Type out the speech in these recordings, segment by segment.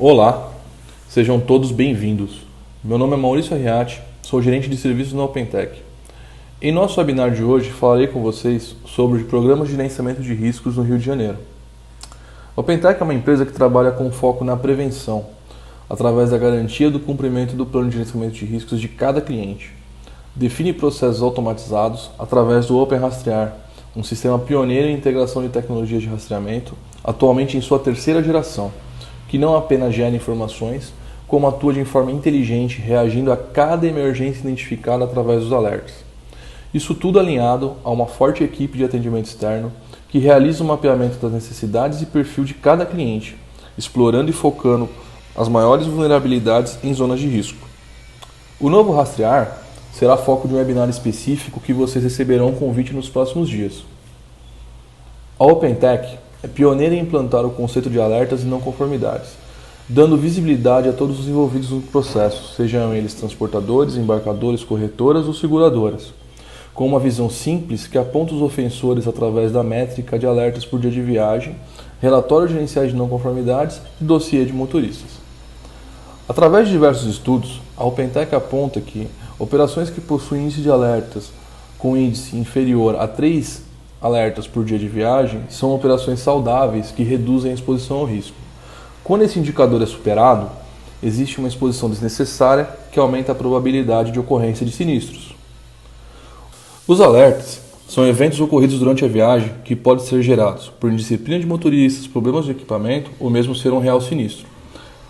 Olá, sejam todos bem-vindos. Meu nome é Maurício Arriati, sou gerente de serviços na OpenTech. Em nosso webinar de hoje falarei com vocês sobre programas de gerenciamento de riscos no Rio de Janeiro. A OpenTech é uma empresa que trabalha com foco na prevenção, através da garantia do cumprimento do plano de gerenciamento de riscos de cada cliente. Define processos automatizados através do OpenRastrear, um sistema pioneiro em integração de tecnologias de rastreamento, atualmente em sua terceira geração, que não apenas gera informações, como atua de forma inteligente, reagindo a cada emergência identificada através dos alertas. Isso tudo alinhado a uma forte equipe de atendimento externo que realiza o mapeamento das necessidades e perfil de cada cliente, explorando e focando as maiores vulnerabilidades em zonas de risco. O novo Rastrear será foco de um webinar específico que vocês receberão um convite nos próximos dias. A OpenTech é pioneira em implantar o conceito de alertas e não conformidades, dando visibilidade a todos os envolvidos no processo, sejam eles transportadores, embarcadores, corretoras ou seguradoras, com uma visão simples que aponta os ofensores através da métrica de alertas por dia de viagem, relatórios gerenciais de não conformidades e dossiê de motoristas. Através de diversos estudos, a OpenTech aponta que operações que possuem índice de alertas com índice inferior a 3 alertas por dia de viagem são operações saudáveis que reduzem a exposição ao risco. Quando esse indicador é superado, existe uma exposição desnecessária que aumenta a probabilidade de ocorrência de sinistros. Os alertas são eventos ocorridos durante a viagem que podem ser gerados por indisciplina de motoristas, problemas de equipamento ou mesmo ser um real sinistro.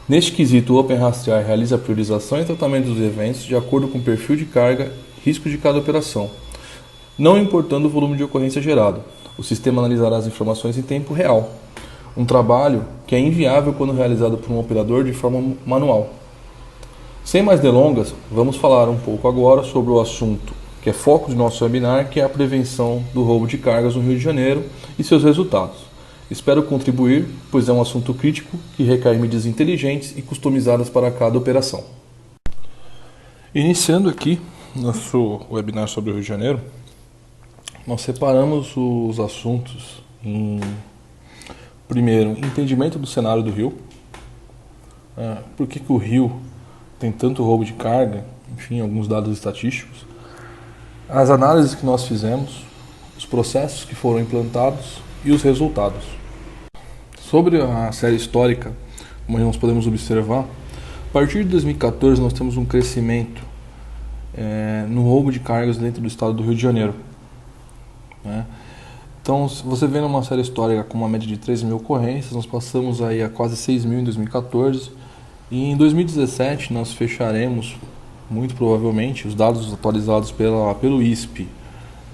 Neste quesito, o OpenRastrear realiza a priorização e tratamento dos eventos de acordo com o perfil de carga e risco de cada operação, não importando o volume de ocorrência gerado. O sistema analisará as informações em tempo real, um trabalho que é inviável quando realizado por um operador de forma manual. Sem mais delongas, vamos falar um pouco agora sobre o assunto que é foco do nosso webinar, que é a prevenção do roubo de cargas no Rio de Janeiro e seus resultados. Espero contribuir, pois é um assunto crítico que requer medidas inteligentes e customizadas para cada operação. Iniciando aqui nosso webinar sobre o Rio de Janeiro, nós separamos os assuntos em, primeiro, entendimento do cenário do Rio, por que o Rio tem tanto roubo de carga, enfim, alguns dados estatísticos, as análises que nós fizemos, os processos que foram implantados e os resultados. Sobre a série histórica, como nós podemos observar, a partir de 2014 nós temos um crescimento no roubo de cargas dentro do estado do Rio de Janeiro. Então, se você vê numa série histórica com uma média de 3 mil ocorrências, nós passamos aí a quase 6 mil em 2014 e em 2017 nós fecharemos, muito provavelmente, os dados atualizados pelo ISP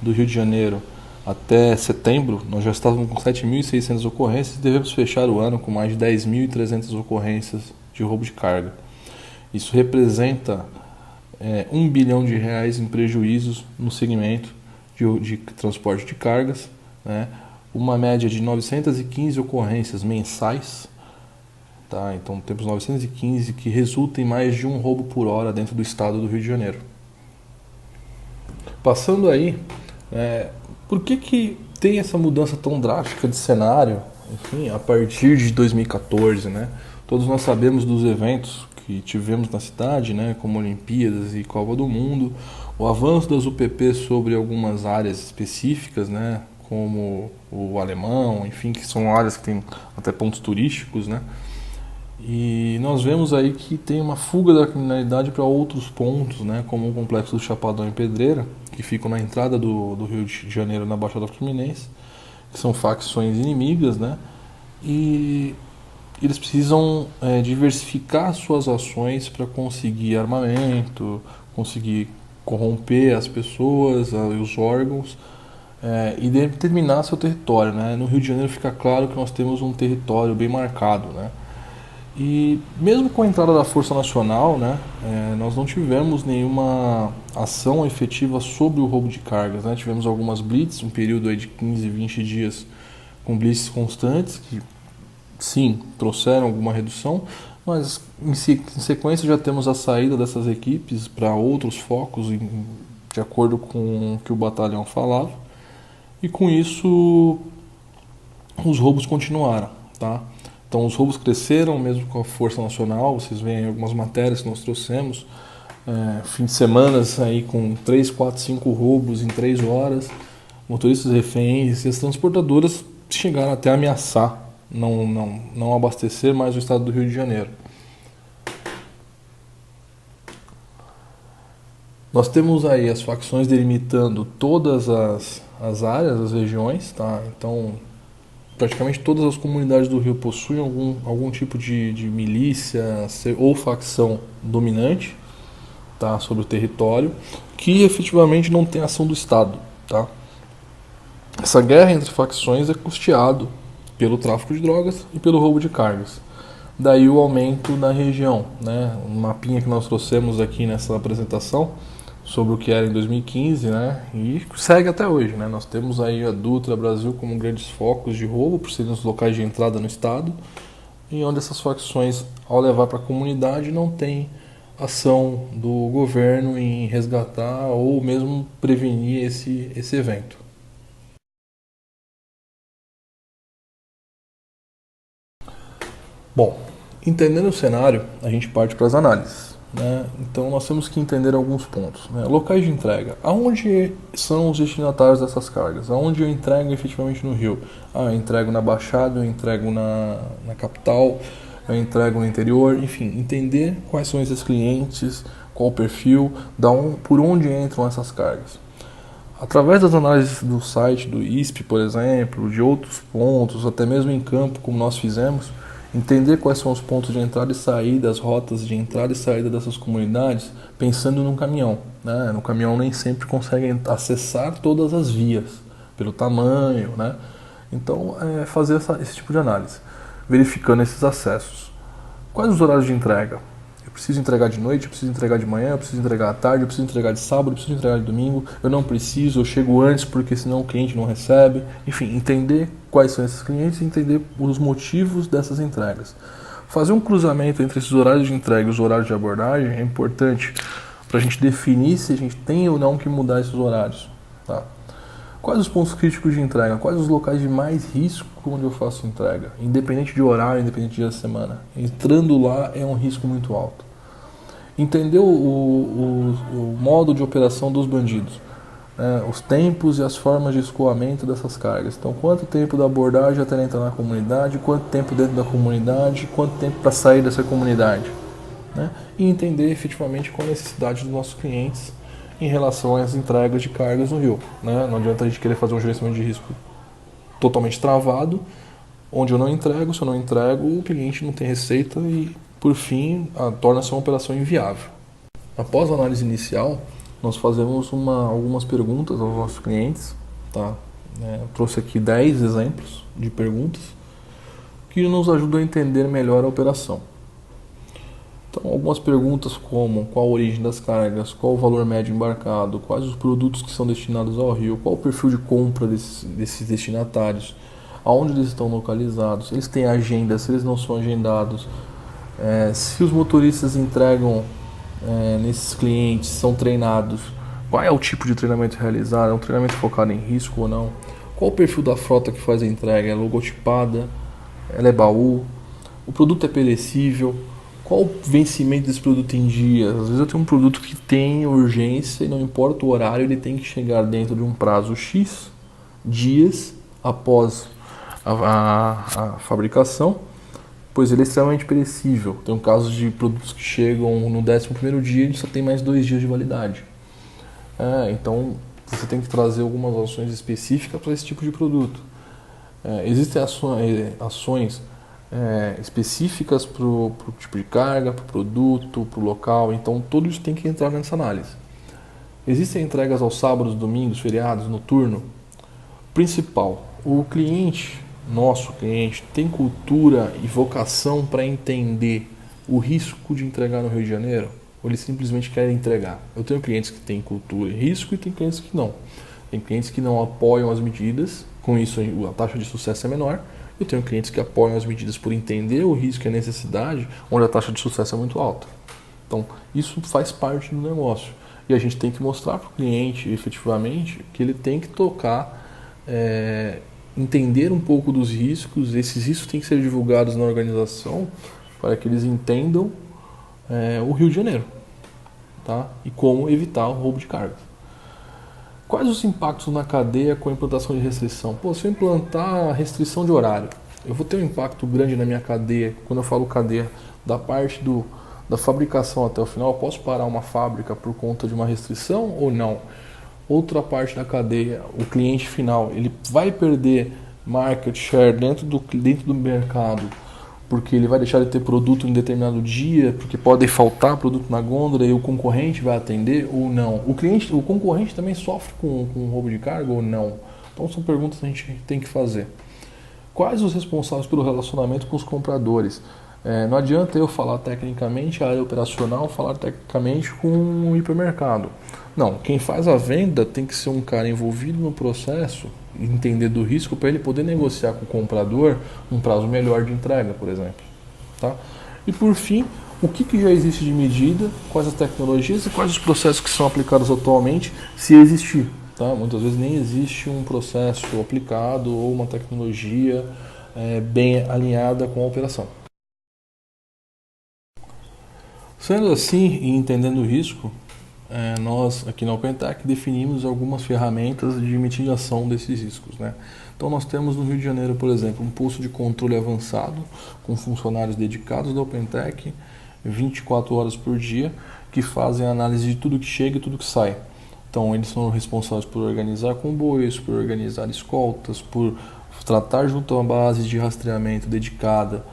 do Rio de Janeiro até setembro, nós já estávamos com 7.600 ocorrências e devemos fechar o ano com mais de 10.300 ocorrências de roubo de carga. Isso representa R$ 1 bilhão em prejuízos no segmento de transporte de cargas, uma média de 915 ocorrências mensais, então temos 915 que resultam em mais de um roubo por hora dentro do estado do Rio de Janeiro. Passando aí, por que tem essa mudança tão drástica de cenário, enfim, a partir de 2014, Todos nós sabemos dos eventos que tivemos na cidade, como Olimpíadas e Copa do Mundo, o avanço das UPP sobre algumas áreas específicas, como o Alemão, enfim, que são áreas que têm até pontos turísticos, E nós vemos aí que tem uma fuga da criminalidade para outros pontos, como o complexo do Chapadão e Pedreira, que ficam na entrada do Rio de Janeiro, na Baixada Fluminense, que são facções inimigas, e eles precisam diversificar suas ações para conseguir armamento, conseguir corromper as pessoas, os órgãos, e determinar seu território. No Rio de Janeiro fica claro que nós temos um território bem marcado, E mesmo com a entrada da Força Nacional, nós não tivemos nenhuma ação efetiva sobre o roubo de cargas. Tivemos algumas blitz, um período aí de 15, 20 dias com blitz constantes, que sim, trouxeram alguma redução, mas em sequência já temos a saída dessas equipes para outros focos, de acordo com o que o batalhão falava, e com isso os roubos continuaram. Então os roubos cresceram mesmo com a Força Nacional, vocês veem aí algumas matérias que nós trouxemos, fim de semana aí com 3, 4, 5 roubos em 3 horas, motoristas reféns e as transportadoras chegaram até a ameaçar não abastecer mais o estado do Rio de Janeiro. Nós temos aí as facções delimitando todas as áreas, as regiões, tá? Então, praticamente todas as comunidades do Rio possuem algum tipo de milícia ou facção dominante, tá? Sobre o território, que efetivamente não tem ação do Estado, tá? Essa guerra entre facções é custeado pelo tráfico de drogas e pelo roubo de cargas. Daí o aumento na região, né? Um mapinha que nós trouxemos aqui nessa apresentação sobre o que era em 2015, né? E segue até hoje, né? Nós temos aí a Dutra, Brasil como grandes focos de roubo, por serem os locais de entrada no estado, e onde essas facções, ao levar para a comunidade, não tem ação do governo em resgatar ou mesmo prevenir esse evento. Bom, entendendo o cenário, a gente parte para as análises, né? Então nós temos que entender alguns pontos, né? Locais de entrega. Aonde são os destinatários dessas cargas? Aonde eu entrego efetivamente no Rio? Eu entrego na Baixada, eu entrego na capital, eu entrego no interior, enfim, entender quais são esses clientes, qual o perfil, por onde entram essas cargas. Através das análises do site do ISP, por exemplo, de outros pontos, até mesmo em campo, como nós fizemos, entender quais são os pontos de entrada e saída, as rotas de entrada e saída dessas comunidades, pensando num caminhão, né? No caminhão nem sempre conseguem acessar todas as vias, pelo tamanho, né? Então, fazer esse tipo de análise, verificando esses acessos. Quais os horários de entrega? Eu preciso entregar de noite, eu preciso entregar de manhã, eu preciso entregar à tarde, eu preciso entregar de sábado, eu preciso entregar de domingo, eu não preciso, eu chego antes porque senão o cliente não recebe. Enfim, entender quais são esses clientes e entender os motivos dessas entregas. Fazer um cruzamento entre esses horários de entrega e os horários de abordagem é importante para a gente definir se a gente tem ou não que mudar esses horários. Tá? Quais os pontos críticos de entrega? Quais os locais de mais risco onde eu faço entrega? Independente de horário, independente de dia da semana. Entrando lá é um risco muito alto. Entender o modo de operação dos bandidos, né? Os tempos e as formas de escoamento dessas cargas. Então, quanto tempo da abordagem até entrar na comunidade, quanto tempo dentro da comunidade, quanto tempo para sair dessa comunidade, né? E entender efetivamente qual a necessidade dos nossos clientes em relação às entregas de cargas no Rio, né? Não adianta a gente querer fazer um gerenciamento de risco totalmente travado, onde eu não entrego, se eu não entrego, o cliente não tem receita e, por fim, torna-se uma operação inviável. Após a análise inicial, nós fazemos algumas perguntas aos nossos clientes, tá? Eu trouxe aqui 10 exemplos de perguntas que nos ajudam a entender melhor a operação. Então, algumas perguntas como qual a origem das cargas, qual o valor médio embarcado, quais os produtos que são destinados ao Rio, qual o perfil de compra desses destinatários, aonde eles estão localizados, eles têm agenda, se eles não são agendados, se os motoristas entregam nesses clientes, são treinados, qual é o tipo de treinamento realizado, é um treinamento focado em risco ou não, qual o perfil da frota que faz a entrega, é logotipada, ela é baú, o produto é perecível, qual o vencimento desse produto em dias? Às vezes eu tenho um produto que tem urgência e não importa o horário, ele tem que chegar dentro de um prazo X dias após a fabricação, pois ele é extremamente perecível. Tem casos de produtos que chegam no 11º dia e só tem mais 2 dias de validade. Então você tem que trazer algumas ações específicas para esse tipo de produto. Existem ações específicas para o tipo de carga, para o produto, para o local, então tudo isso tem que entrar nessa análise. Existem entregas aos sábados, domingos, feriados, noturno? Principal, o cliente, nosso cliente, tem cultura e vocação para entender o risco de entregar no Rio de Janeiro? Ou eles simplesmente querem entregar? Eu tenho clientes que têm cultura e risco e tem clientes que não. Tem clientes que não apoiam as medidas, com isso a taxa de sucesso é menor. Eu tenho clientes que apoiam as medidas por entender o risco e a necessidade, onde a taxa de sucesso é muito alta. Então, isso faz parte do negócio. E a gente tem que mostrar para o cliente, efetivamente, que ele tem que tocar entender um pouco dos riscos. Esses riscos têm que ser divulgados na organização para que eles entendam o Rio de Janeiro, tá? E como evitar o roubo de cargas. Quais os impactos na cadeia com a implantação de restrição? Se eu implantar restrição de horário, eu vou ter um impacto grande na minha cadeia. Quando eu falo cadeia, da parte da fabricação até o final, eu posso parar uma fábrica por conta de uma restrição ou não? Outra parte da cadeia, o cliente final, ele vai perder market share dentro do mercado, porque ele vai deixar de ter produto em determinado dia, porque pode faltar produto na gôndola e o concorrente vai atender ou não? O concorrente também sofre com roubo de carga ou não? Então são perguntas que a gente tem que fazer. Quais os responsáveis pelo relacionamento com os compradores? Não adianta eu falar tecnicamente a área operacional, falar tecnicamente com o hipermercado. Não, quem faz a venda tem que ser um cara envolvido no processo, entender do risco para ele poder negociar com o comprador um prazo melhor de entrega, por exemplo. Tá? E por fim, o que já existe de medida, quais as tecnologias e quais os processos que são aplicados atualmente, se existir. Tá? Muitas vezes nem existe um processo aplicado ou uma tecnologia bem alinhada com a operação. Sendo assim e entendendo o risco, nós aqui na OpenTech definimos algumas ferramentas de mitigação desses riscos, né? Então nós temos no Rio de Janeiro, por exemplo, um posto de controle avançado com funcionários dedicados da OpenTech 24 horas por dia que fazem análise de tudo que chega e tudo que sai. Então eles são responsáveis por organizar comboios, por organizar escoltas, por tratar junto à base de rastreamento dedicada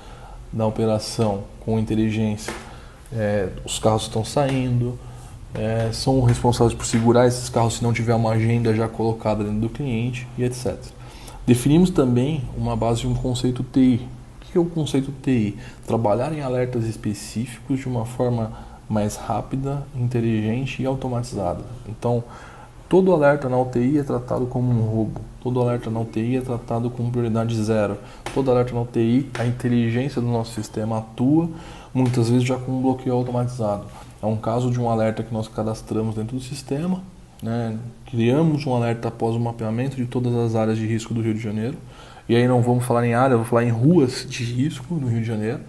da operação com inteligência. Os carros estão saindo, são responsáveis por segurar esses carros se não tiver uma agenda já colocada dentro do cliente e etc. Definimos também uma base de um conceito TI. O que é o conceito TI? Trabalhar em alertas específicos de uma forma mais rápida, inteligente e automatizada. Então, todo alerta na UTI é tratado como um roubo. Todo alerta na UTI é tratado com prioridade zero. Todo alerta na UTI, a inteligência do nosso sistema atua, muitas vezes já com um bloqueio automatizado. É um caso de um alerta que nós cadastramos dentro do sistema, né? Criamos um alerta após o mapeamento de todas as áreas de risco do Rio de Janeiro. E aí não vamos falar em área, vou falar em ruas de risco no Rio de Janeiro,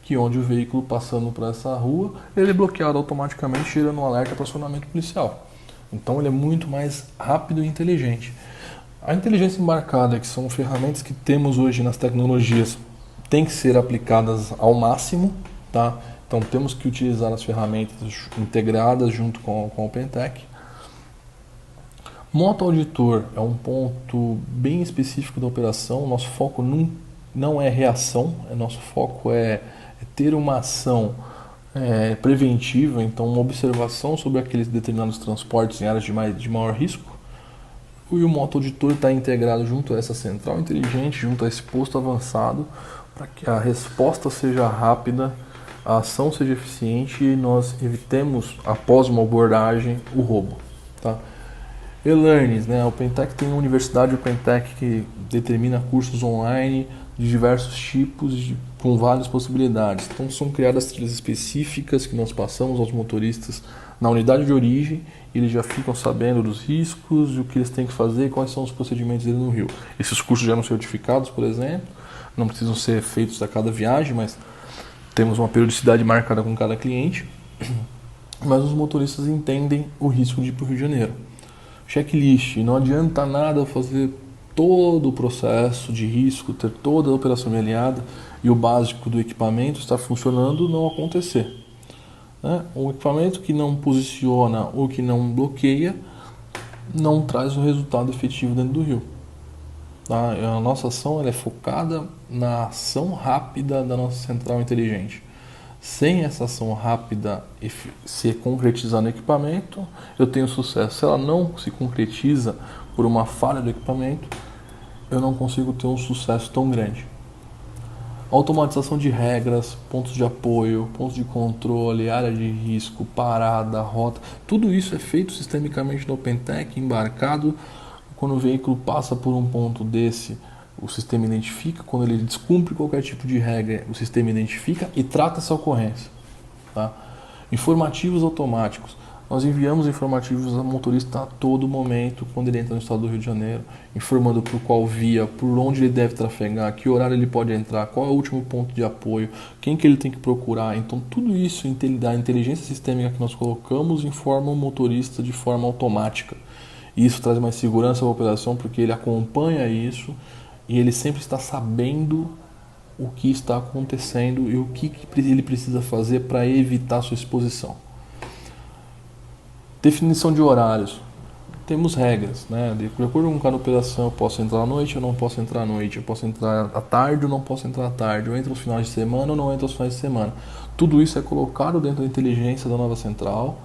que onde o veículo passando por essa rua, ele é bloqueado automaticamente, gerando um alerta para acionamento policial. Então ele é muito mais rápido e inteligente. A inteligência embarcada, que são ferramentas que temos hoje nas tecnologias, tem que ser aplicadas ao máximo, tá? Então temos que utilizar as ferramentas integradas junto com a OpenTech. Moto auditor é um ponto bem específico da operação. Nosso foco não é reação, nosso foco é ter uma ação preventiva, então uma observação sobre aqueles determinados transportes em áreas de maior risco. E o moto auditor está integrado junto a essa central inteligente, junto a esse posto avançado, para que a resposta seja rápida, a ação seja eficiente e nós evitemos, após uma abordagem, o roubo. Tá? E-learnings, né? A OpenTech tem uma universidade OpenTech que determina cursos online de diversos tipos, com várias possibilidades. Então são criadas trilhas específicas que nós passamos aos motoristas na unidade de origem, e eles já ficam sabendo dos riscos, e o que eles têm que fazer, quais são os procedimentos dele no Rio. Esses cursos já são certificados, por exemplo, não precisam ser feitos a cada viagem, mas temos uma periodicidade marcada com cada cliente, mas os motoristas entendem o risco de ir para o Rio de Janeiro. Checklist, não adianta nada fazer todo o processo de risco, ter toda a operação bem alinhada e o básico do equipamento estar funcionando não acontecer. Um equipamento que não posiciona ou que não bloqueia não traz o resultado efetivo dentro do rio. Tá? A nossa ação ela é focada na ação rápida da nossa central inteligente. Sem essa ação rápida se concretizar no equipamento, eu tenho sucesso. Se ela não se concretiza por uma falha do equipamento, eu não consigo ter um sucesso tão grande. Automatização de regras, pontos de apoio, pontos de controle, área de risco, parada, rota, tudo isso é feito sistemicamente no OpenTech, embarcado. Quando o veículo passa por um ponto desse, o sistema identifica. Quando ele descumpre qualquer tipo de regra, o sistema identifica e trata essa ocorrência. Tá? Informativos automáticos. Nós enviamos informativos ao motorista a todo momento, quando ele entra no estado do Rio de Janeiro, informando por qual via, por onde ele deve trafegar, que horário ele pode entrar, qual é o último ponto de apoio, quem que ele tem que procurar. Então tudo isso da inteligência sistêmica que nós colocamos informa o motorista de forma automática. E isso traz mais segurança à operação, porque ele acompanha isso e ele sempre está sabendo o que está acontecendo e o que ele precisa fazer para evitar sua exposição. Definição de horários. Temos regras, né? De acordo com cada operação, eu posso entrar à noite, eu não posso entrar à noite, eu posso entrar à tarde, eu não posso entrar à tarde, eu entro nos finais de semana, eu não entro aos finais de semana. Tudo isso é colocado dentro da inteligência da nova central,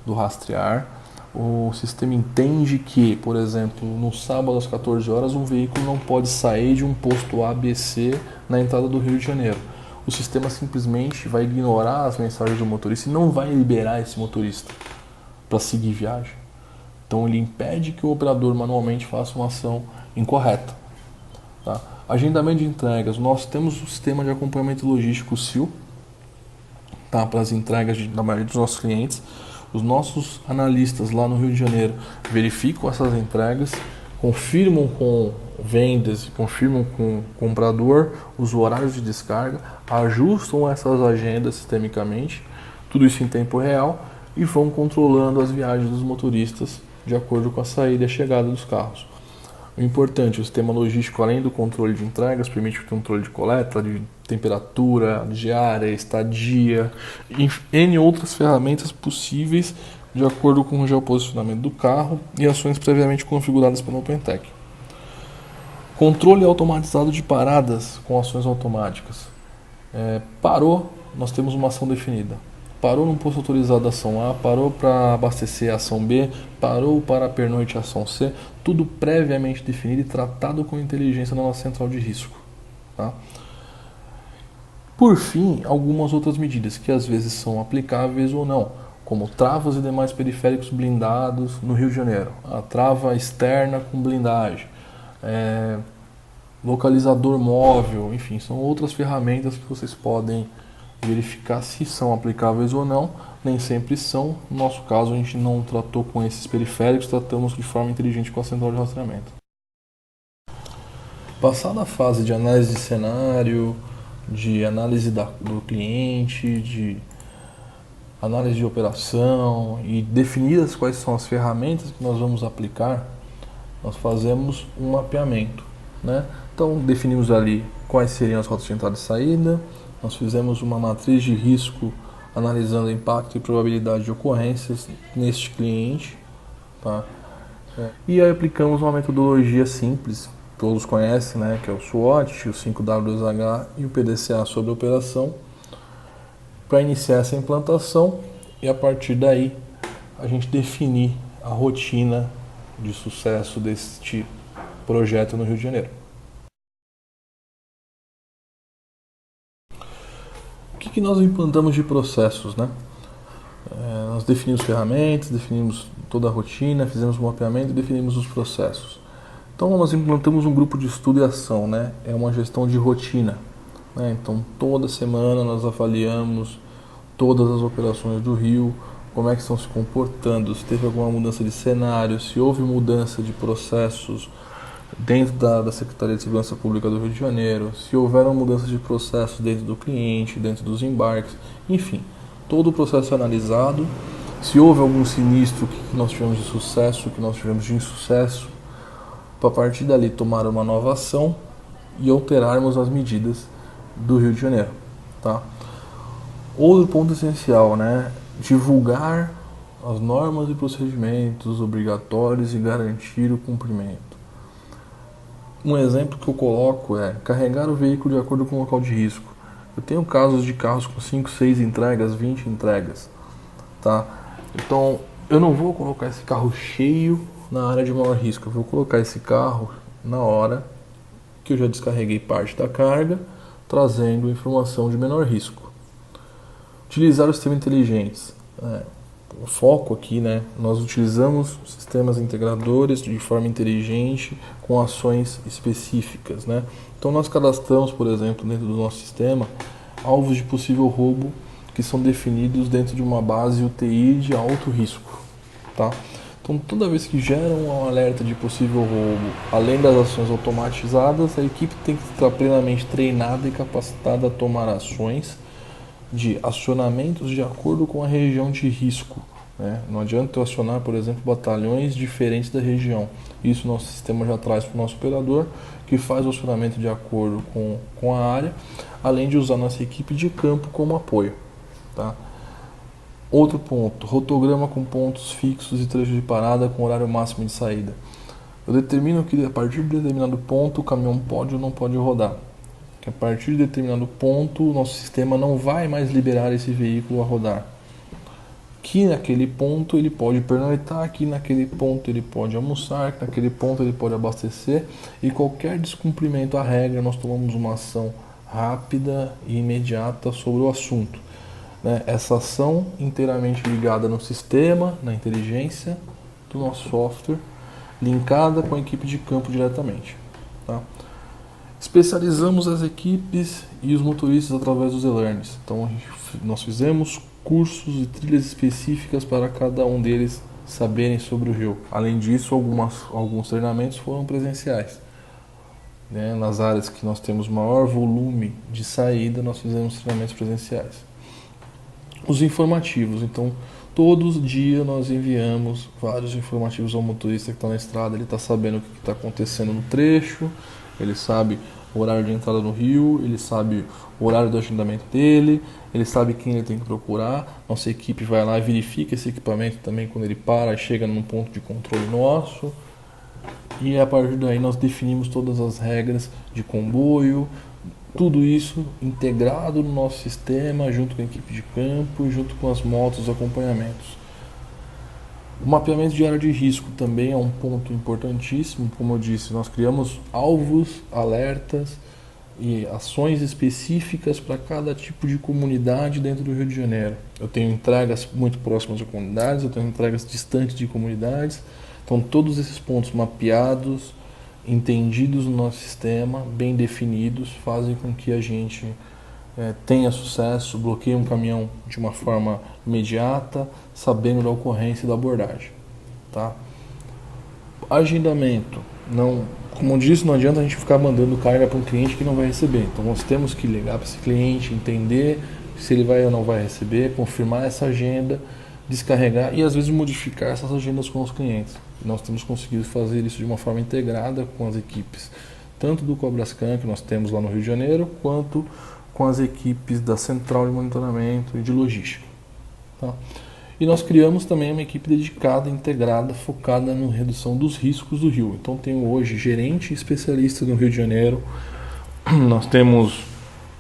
do rastrear. O sistema entende que, por exemplo, no sábado às 14 horas, um veículo não pode sair de um posto ABC na entrada do Rio de Janeiro. O sistema simplesmente vai ignorar as mensagens do motorista e não vai liberar esse motorista para seguir viagem. Então ele impede que o operador manualmente faça uma ação incorreta. Tá? Agendamento de entregas. Nós temos o sistema de acompanhamento logístico SIL, tá? Para as entregas da maioria dos nossos clientes. Os nossos analistas lá no Rio de Janeiro verificam essas entregas, confirmam com vendas, confirmam com o comprador os horários de descarga, ajustam essas agendas sistemicamente, tudo isso em tempo real, e vão controlando as viagens dos motoristas de acordo com a saída e a chegada dos carros. O importante, o sistema logístico, além do controle de entregas, permite o controle de coleta, de temperatura, diária, estadia, N outras ferramentas possíveis de acordo com o geoposicionamento do carro e ações previamente configuradas pelo OpenTech. Controle automatizado de paradas com ações automáticas. Parou, nós temos uma ação definida. Parou num posto autorizado a ação A, parou para abastecer a ação B, parou para pernoite a ação C, tudo previamente definido e tratado com inteligência na nossa central de risco. Tá? Por fim, algumas outras medidas que às vezes são aplicáveis ou não, como travas e demais periféricos blindados no Rio de Janeiro, a trava externa com blindagem, localizador móvel, enfim, são outras ferramentas que vocês podem verificar se são aplicáveis ou não. Nem sempre são. No nosso caso, a gente não tratou com esses periféricos, tratamos de forma inteligente com a central de rastreamento. Passada a fase de análise de cenário, de análise do cliente, de análise de operação e definidas quais são as ferramentas que nós vamos aplicar, nós fazemos um mapeamento, né? Então definimos ali quais seriam as rotas de entrada e saída. Nós fizemos uma matriz de risco analisando o impacto e probabilidade de ocorrências neste cliente. Tá? E aí aplicamos uma metodologia simples, todos conhecem, né, que é o SWOT, o 5W2H e o PDCA sobre a operação, para iniciar essa implantação e a partir daí a gente definir a rotina de sucesso deste projeto no Rio de Janeiro. O que nós implantamos de processos, né? Nós definimos ferramentas, definimos toda a rotina, fizemos o mapeamento e definimos os processos. Então nós implantamos um grupo de estudo e ação, né? É uma gestão de rotina, né? Então toda semana nós avaliamos todas as operações do Rio, como é que estão se comportando, se teve alguma mudança de cenário, se houve mudança de processos dentro da Secretaria de Segurança Pública do Rio de Janeiro, se houveram mudanças de processo dentro do cliente, dentro dos embarques, enfim, todo o processo é analisado. Se houve algum sinistro, o que nós tivemos de sucesso, o que nós tivemos de insucesso, para a partir dali tomar uma nova ação e alterarmos as medidas do Rio de Janeiro. Tá? Outro ponto essencial, né? Divulgar as normas e procedimentos obrigatórios e garantir o cumprimento. Um exemplo que eu coloco é carregar o veículo de acordo com o local de risco. Eu tenho casos de carros com 5, 6 entregas, 20 entregas. Tá? Então, eu não vou colocar esse carro cheio na área de maior risco. Eu vou colocar esse carro na hora que eu já descarreguei parte da carga, trazendo informação de menor risco. Utilizar os sistemas inteligentes. O foco aqui, né? Nós utilizamos sistemas integradores de forma inteligente com ações específicas, né? Então nós cadastramos, por exemplo, dentro do nosso sistema, alvos de possível roubo que são definidos dentro de uma base UTI de alto risco, tá? Então, toda vez que gera um alerta de possível roubo, além das ações automatizadas, a equipe tem que estar plenamente treinada e capacitada a tomar ações de acionamentos de acordo com a região de risco, né? Não adianta eu acionar, por exemplo, batalhões diferentes da região. Isso nosso sistema já traz para o nosso operador, que faz o acionamento de acordo com a área, além de usar nossa equipe de campo como apoio, tá? Outro ponto, rotograma com pontos fixos e trechos de parada com horário máximo de saída. Eu determino que a partir de determinado ponto o caminhão pode ou não pode rodar. Que a partir de determinado ponto o nosso sistema não vai mais liberar esse veículo a rodar. Que naquele ponto ele pode pernoitar, que naquele ponto ele pode almoçar, que naquele ponto ele pode abastecer, e qualquer descumprimento à regra nós tomamos uma ação rápida e imediata sobre o assunto. Essa ação inteiramente ligada no sistema, na inteligência do nosso software, linkada com a equipe de campo diretamente, tá? Especializamos as equipes e os motoristas através dos e-learnings. Então nós fizemos cursos e trilhas específicas para cada um deles saberem sobre o rio. Além disso, alguns treinamentos foram presenciais, né? Nas áreas que nós temos maior volume de saída, nós fizemos treinamentos presenciais. Os informativos, então todos os dias nós enviamos vários informativos ao motorista que está na estrada. Ele está sabendo o que está acontecendo no trecho, ele sabe o horário de entrada no rio, ele sabe o horário do agendamento dele, ele sabe quem ele tem que procurar. Nossa equipe vai lá e verifica esse equipamento também quando ele para e chega num ponto de controle nosso. E a partir daí nós definimos todas as regras de comboio, tudo isso integrado no nosso sistema, junto com a equipe de campo, junto com as motos, os acompanhamentos. O mapeamento de área de risco também é um ponto importantíssimo. Como eu disse, nós criamos alvos, alertas e ações específicas para cada tipo de comunidade dentro do Rio de Janeiro. Eu tenho entregas muito próximas de comunidades, eu tenho entregas distantes de comunidades. Então todos esses pontos mapeados, entendidos no nosso sistema, bem definidos, fazem com que a gente tenha sucesso, bloqueie um caminhão de uma forma imediata, sabendo da ocorrência e da abordagem, tá? Agendamento. Não, como eu disse, não adianta a gente ficar mandando carga para um cliente que não vai receber. Então nós temos que ligar para esse cliente, entender se ele vai ou não vai receber, confirmar essa agenda, descarregar e às vezes modificar essas agendas com os clientes. Nós temos conseguido fazer isso de uma forma integrada com as equipes, tanto do Cobrascan, que nós temos lá no Rio de Janeiro, quanto com as equipes da Central de Monitoramento e de Logística, tá? E nós criamos também uma equipe dedicada, integrada, focada na redução dos riscos do rio. Então tenho hoje gerente especialista no Rio de Janeiro, nós temos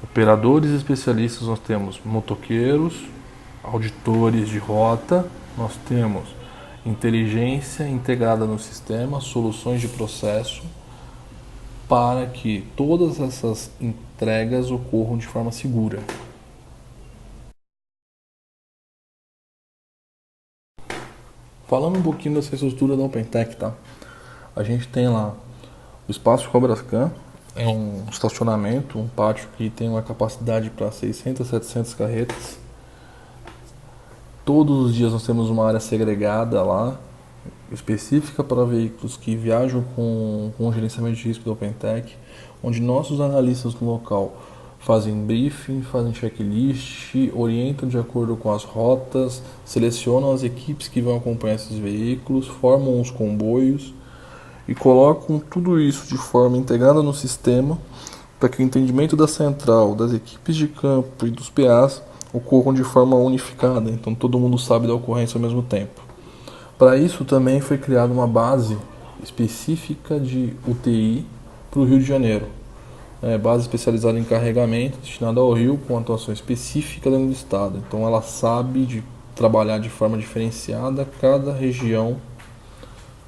operadores especialistas, nós temos motoqueiros, auditores de rota, nós temos inteligência integrada no sistema, soluções de processo, para que todas essas entregas ocorram de forma segura. Falando um pouquinho dessa estrutura da OpenTech, tá? A gente tem lá o espaço Cobrascan, é um estacionamento, um pátio que tem uma capacidade para 600, 700 carretas. Todos os dias nós temos uma área segregada lá, específica para veículos que viajam com o gerenciamento de risco da OpenTech, onde nossos analistas no local fazem briefing, fazem checklist, orientam de acordo com as rotas, selecionam as equipes que vão acompanhar esses veículos, formam os comboios e colocam tudo isso de forma integrada no sistema para que o entendimento da central, das equipes de campo e dos PAs ocorram de forma unificada, então todo mundo sabe da ocorrência ao mesmo tempo. Para isso também foi criada uma base específica de UTI para o Rio de Janeiro, base especializada em carregamento, destinada ao Rio, com atuação específica dentro do estado. Então ela sabe trabalhar de forma diferenciada cada região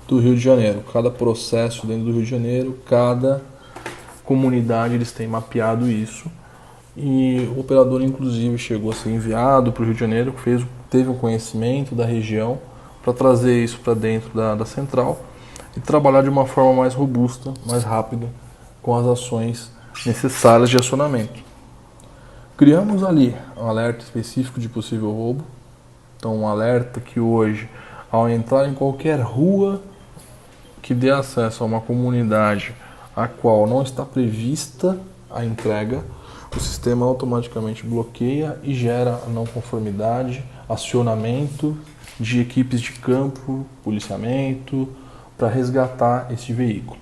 do Rio de Janeiro, cada processo dentro do Rio de Janeiro, cada comunidade eles têm mapeado isso. E o operador inclusive chegou a ser enviado para o Rio de Janeiro, teve um conhecimento da região para trazer isso para dentro da central e trabalhar de uma forma mais robusta, mais rápida, com as ações necessárias de acionamento. Criamos ali um alerta específico de possível roubo. Então, um alerta que hoje, ao entrar em qualquer rua que dê acesso a uma comunidade a qual não está prevista a entrega, o sistema automaticamente bloqueia e gera a não conformidade, acionamento de equipes de campo, policiamento, para resgatar este veículo.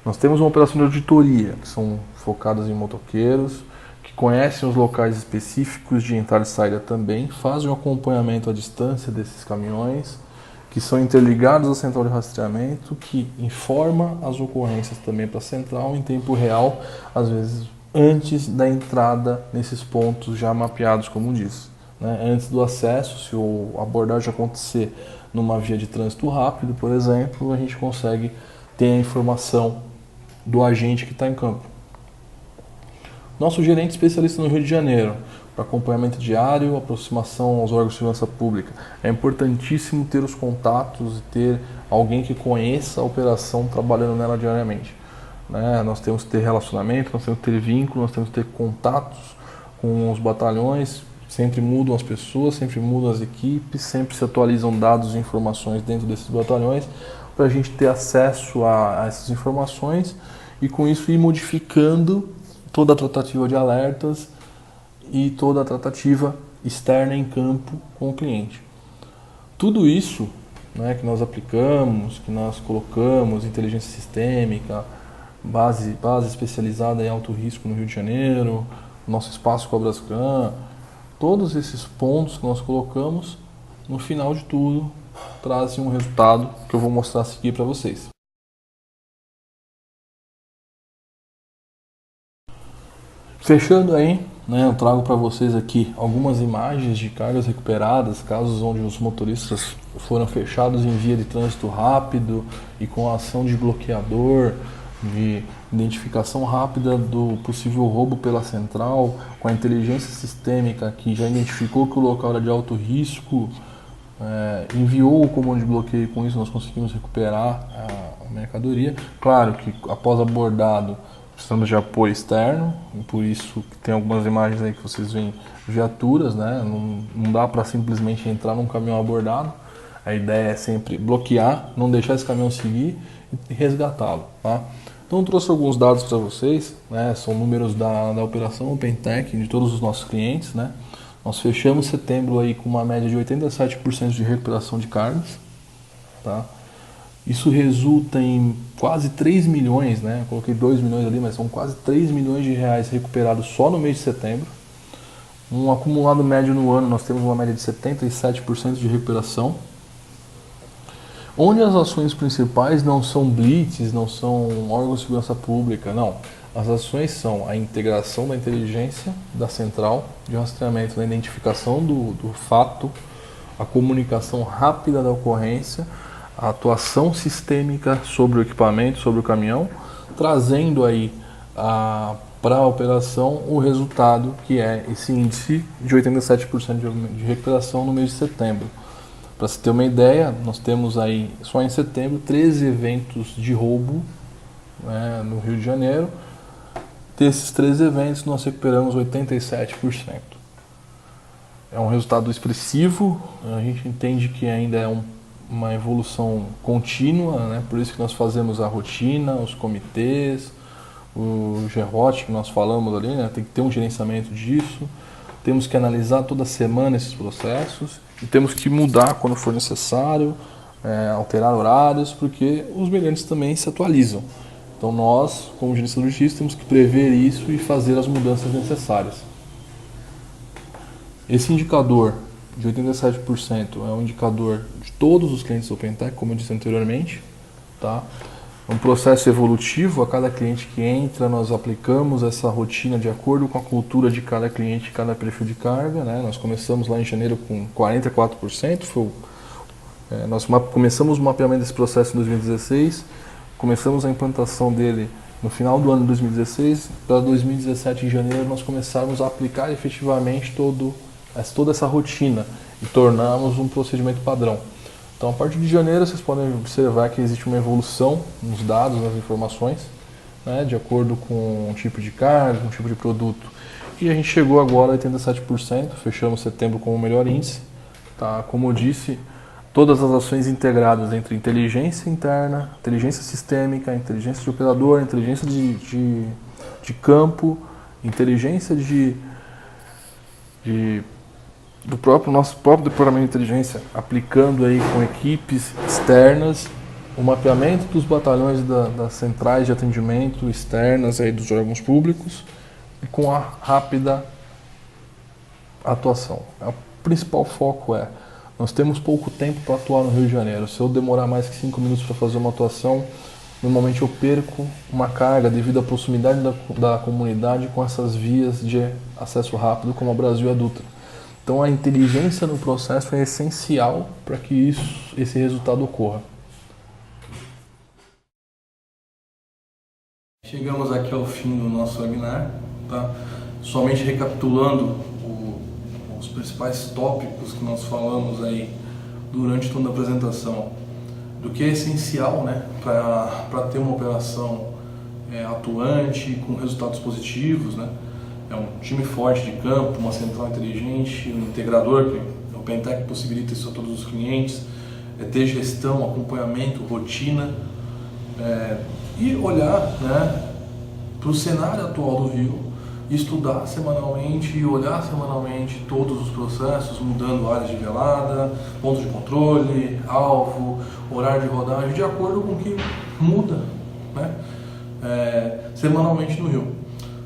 Nós temos uma operação de auditoria, que são focadas em motoqueiros, que conhecem os locais específicos de entrada e saída também, fazem um acompanhamento à distância desses caminhões, que são interligados à central de rastreamento, que informa as ocorrências também para a central em tempo real, às vezes antes da entrada nesses pontos já mapeados, como diz. Antes do acesso, se a abordagem acontecer numa via de trânsito rápido, por exemplo, a gente consegue ter a informação do agente que está em campo. Nosso gerente especialista no Rio de Janeiro, para acompanhamento diário, aproximação aos órgãos de segurança pública. É importantíssimo ter os contatos e ter alguém que conheça a operação trabalhando nela diariamente. Nós temos que ter relacionamento, nós temos que ter vínculo, nós temos que ter contatos com os batalhões, sempre mudam as pessoas, sempre mudam as equipes, sempre se atualizam dados e informações dentro desses batalhões para a gente ter acesso a essas informações e com isso ir modificando toda a tratativa de alertas e toda a tratativa externa em campo com o cliente. Tudo isso que nós aplicamos, que nós colocamos, inteligência sistêmica, base especializada em alto risco no Rio de Janeiro, nosso espaço Cobrascan, todos esses pontos que nós colocamos, no final de tudo, trazem um resultado que eu vou mostrar a seguir para vocês. Fechando aí, eu trago para vocês aqui algumas imagens de cargas recuperadas, casos onde os motoristas foram fechados em via de trânsito rápido e com a ação de bloqueador, de identificação rápida do possível roubo pela central, com a inteligência sistêmica que já identificou que o local era de alto risco, enviou o comando de bloqueio e com isso nós conseguimos recuperar a mercadoria. Claro que após abordado precisamos de apoio externo, e por isso tem algumas imagens aí que vocês veem viaturas, não dá para simplesmente entrar num caminhão abordado. A ideia é sempre bloquear, não deixar esse caminhão seguir e resgatá-lo, tá? Então eu trouxe alguns dados para vocês, são números da operação OpenTech, de todos os nossos clientes, Nós fechamos setembro aí com uma média de 87% de recuperação de cargas, tá? Isso resulta em quase 3 milhões, eu coloquei 2 milhões ali, mas são quase 3 milhões de reais recuperados só no mês de setembro. Um acumulado médio no ano, nós temos uma média de 77% de recuperação. Onde as ações principais não são blitz, não são órgãos de segurança pública, não. As ações são a integração da inteligência da central de rastreamento, da identificação do fato, a comunicação rápida da ocorrência, a atuação sistêmica sobre o equipamento, sobre o caminhão, trazendo aí para a operação o resultado que é esse índice de 87% de recuperação no mês de setembro. Para se ter uma ideia, nós temos aí só em setembro 13 eventos de roubo no Rio de Janeiro. Desses 13 eventos nós recuperamos 87%. É um resultado expressivo, a gente entende que ainda é uma evolução contínua, por isso que nós fazemos a rotina, os comitês, o GROT que nós falamos ali, tem que ter um gerenciamento disso, temos que analisar toda semana esses processos e temos que mudar quando for necessário, alterar horários, porque os meliantes também se atualizam. Então nós, como gerência de logística, temos que prever isso e fazer as mudanças necessárias. Esse indicador de 87% é um indicador de todos os clientes do OpenTech, como eu disse anteriormente, tá? É um processo evolutivo, a cada cliente que entra nós aplicamos essa rotina de acordo com a cultura de cada cliente, cada perfil de carga, Nós começamos lá em janeiro com 44%, nós começamos o mapeamento desse processo em 2016, começamos a implantação dele no final do ano de 2016, para 2017 em janeiro nós começamos a aplicar efetivamente toda essa rotina e tornamos um procedimento padrão. Então, a partir de janeiro, vocês podem observar que existe uma evolução nos dados, nas informações, de acordo com o tipo de carga, com o tipo de produto e a gente chegou agora a 87%, fechamos setembro com o melhor índice. Tá? Como eu disse, todas as ações integradas entre inteligência interna, inteligência sistêmica, inteligência de operador, inteligência de campo, inteligência do nosso próprio departamento de inteligência, aplicando aí com equipes externas, o mapeamento dos batalhões das centrais de atendimento externas aí dos órgãos públicos e com a rápida atuação. O principal foco é, nós temos pouco tempo para atuar no Rio de Janeiro. Se eu demorar mais que 5 minutos para fazer uma atuação, normalmente eu perco uma carga devido à proximidade da comunidade com essas vias de acesso rápido como a Brasil e a Dutra. Então a inteligência no processo é essencial para que esse resultado ocorra. Chegamos aqui ao fim do nosso webinar, tá? Somente recapitulando os principais tópicos que nós falamos aí durante toda a apresentação, do que é essencial, né, para ter uma operação atuante, com resultados positivos, né? É um time forte de campo, uma central inteligente, um integrador, que o OpenTech possibilita isso a todos os clientes, ter gestão, acompanhamento, rotina, e olhar, né, para o cenário atual do Rio, estudar semanalmente e olhar semanalmente todos os processos, mudando áreas de velada, pontos de controle, alvo, horário de rodagem, de acordo com o que muda, né, semanalmente no Rio.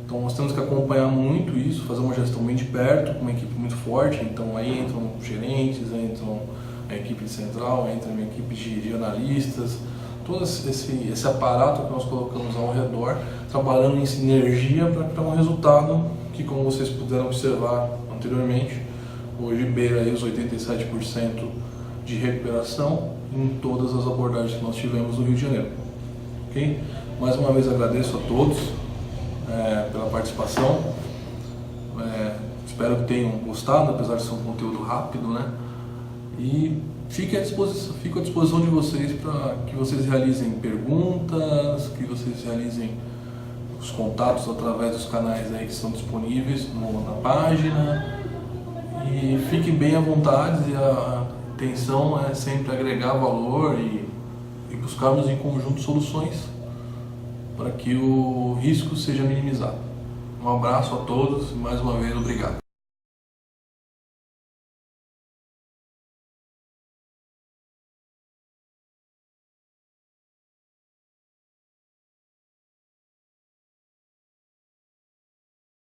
Então nós temos que acompanhar muito isso, fazer uma gestão bem de perto, com uma equipe muito forte. Então aí entram gerentes, entram a equipe de central, entra a minha equipe de analistas, todo esse aparato que nós colocamos ao redor, trabalhando em sinergia para um resultado que, como vocês puderam observar anteriormente, hoje beira aí os 87% de recuperação em todas as abordagens que nós tivemos no Rio de Janeiro. Ok? Mais uma vez agradeço a todos pela participação. Espero que tenham gostado, apesar de ser um conteúdo rápido, né? E fico à disposição de vocês para que vocês realizem perguntas, que vocês realizem os contatos através dos canais aí que estão disponíveis na página. E fiquem bem à vontade, e a intenção é sempre agregar valor e buscarmos em conjunto soluções para que o risco seja minimizado. Um abraço a todos e mais uma vez obrigado.